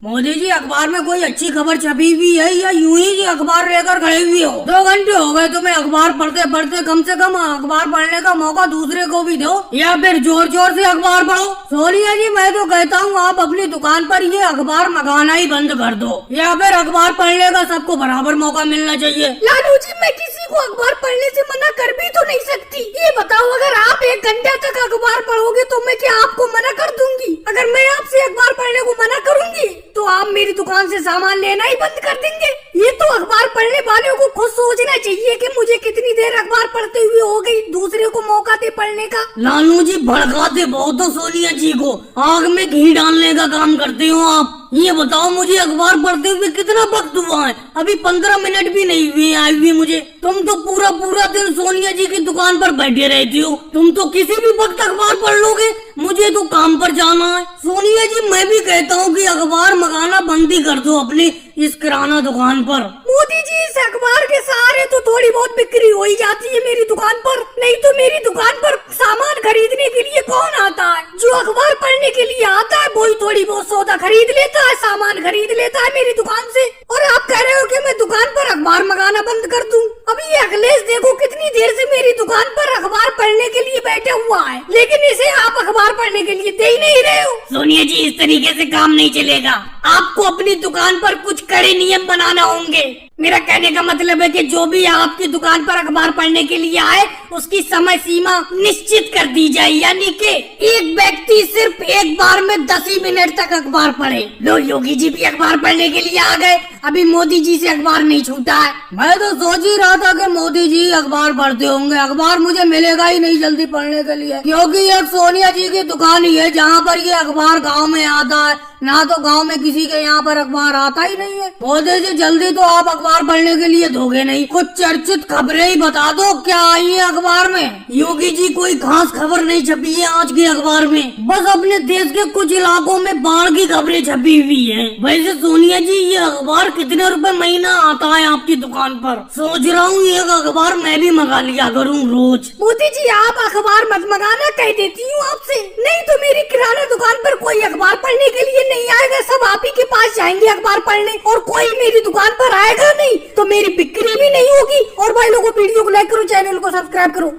मोदी जी अखबार में कोई अच्छी खबर छपी हुई है या यूं ही जी अखबार लेकर खड़े हुए हो? 2 घंटे हो गए तुम्हें अखबार पढ़ते पढ़ते, कम से कम अखबार पढ़ने का मौका दूसरे को भी दो या फिर जोर जोर से अखबार पढ़ो। सोनिया जी मैं तो कहता हूँ आप अपनी दुकान पर ये अखबार मंगाना ही बंद कर दो या फिर अखबार पढ़ने का सबको बराबर मौका मिलना चाहिए। लालू जी मैं किसी को अखबार पढ़ने से मना कर भी तो नहीं सकती। ये बताओ अगर आप 1 घंटे तक अखबार पढ़ोगे तो मैं क्या आपको मना कर दूंगी? अगर मैं आपसे अखबार पढ़ने को मना करूंगी तो आप मेरी दुकान से सामान लेना ही बंद कर देंगे। ये तो अखबार पढ़ने वालों को खुद सोचना चाहिए कि मुझे कितनी देर अखबार पढ़ते हुए हो गई, दूसरे को मौका दे पढ़ने का। लालू जी भड़काते बहुत हो सोनिया जी को, आग में घी डालने का काम करते हो आप। ये बताओ मुझे अखबार पढ़ते हुए कितना वक्त हुआ है? अभी 15 मिनट भी नहीं हुए आई हुई मुझे। तुम तो पूरा पूरा दिन सोनिया जी की दुकान पर बैठे रहती हो, तुम तो किसी भी वक्त अखबार पढ़ लोगे। मुझे तो काम पर जाना है। सोनिया जी मैं भी कहता हूँ कि अखबार मंगाना बंद ही कर दो अपनी इस किराना दुकान पर। मोदी जी इस अखबार के सहारे तो थोड़ी बहुत बिक्री हो ही जाती है मेरी दुकान पर, नहीं तो मेरी दुकान पर सामान खरीदने के लिए कौन आता है? जो अखबार पढ़ने के लिए आता है वही थोड़ी बहुत सौदा खरीद लेता है, सामान खरीद लेता है मेरी दुकान से। और आप कह रहे हो कि मैं दुकान पर अखबार मंगाना बंद कर दूं? अभी ये अखिलेश देखो कितनी देर से मेरी दुकान पर अखबार पढ़ने के लिए बैठा हुआ है, लेकिन इसे आप अखबार पढ़ने के लिए दे ही नहीं रहे हो। सोनिया जी इस तरीके से काम नहीं चलेगा, आपको अपनी दुकान पर कुछ कड़े नियम बनाना होंगे। मेरा कहने का मतलब है कि जो भी आपकी दुकान पर अखबार पढ़ने के लिए आए उसकी समय सीमा निश्चित कर दी जाए, यानी कि एक व्यक्ति सिर्फ एक बार में 10 ही मिनट तक अखबार पढ़े। लो योगी जी भी अखबार पढ़ने के लिए आ गए, अभी मोदी जी से अखबार नहीं छूटा है। मैं तो सोच ही रहा था कि मोदी जी अखबार पढ़ते होंगे, अखबार मुझे मिलेगा ही नहीं जल्दी पढ़ने के लिए, क्योंकि एक सोनिया जी की दुकान ही है जहाँ पर ये अखबार गाँव में आता है, ना तो गांव में किसी के यहाँ पर अखबार आता ही नहीं है। मोदी जी जल्दी तो आप अखबार पढ़ने के लिए दोगे नहीं, कुछ चर्चित खबरें ही बता दो क्या आई है अखबार में। योगी जी कोई खास खबर नहीं छपी है आज के अखबार में, बस अपने देश के कुछ इलाकों में बाढ़ की खबरें छपी हुई है। वैसे सोनिया जी ये अखबार कितने रुपए महीना आता है आपकी दुकान पर? सोच रहा हूँ ये अखबार मैं भी मंगा लिया करूँ रोज। मोदी जी आप अखबार मत मंगाना कह देती हूँ आपसे, नहीं तो मेरी किराना दुकान पर कोई अखबार पढ़ने के लिए नहीं आएगा, सब आप ही के पास जाएंगे अखबार पढ़ने और कोई मेरी दुकान पर आएगा नहीं तो मेरी बिक्री भी नहीं होगी। और भाई लोगों वीडियो को लाइक करो, चैनल को सब्सक्राइब करो।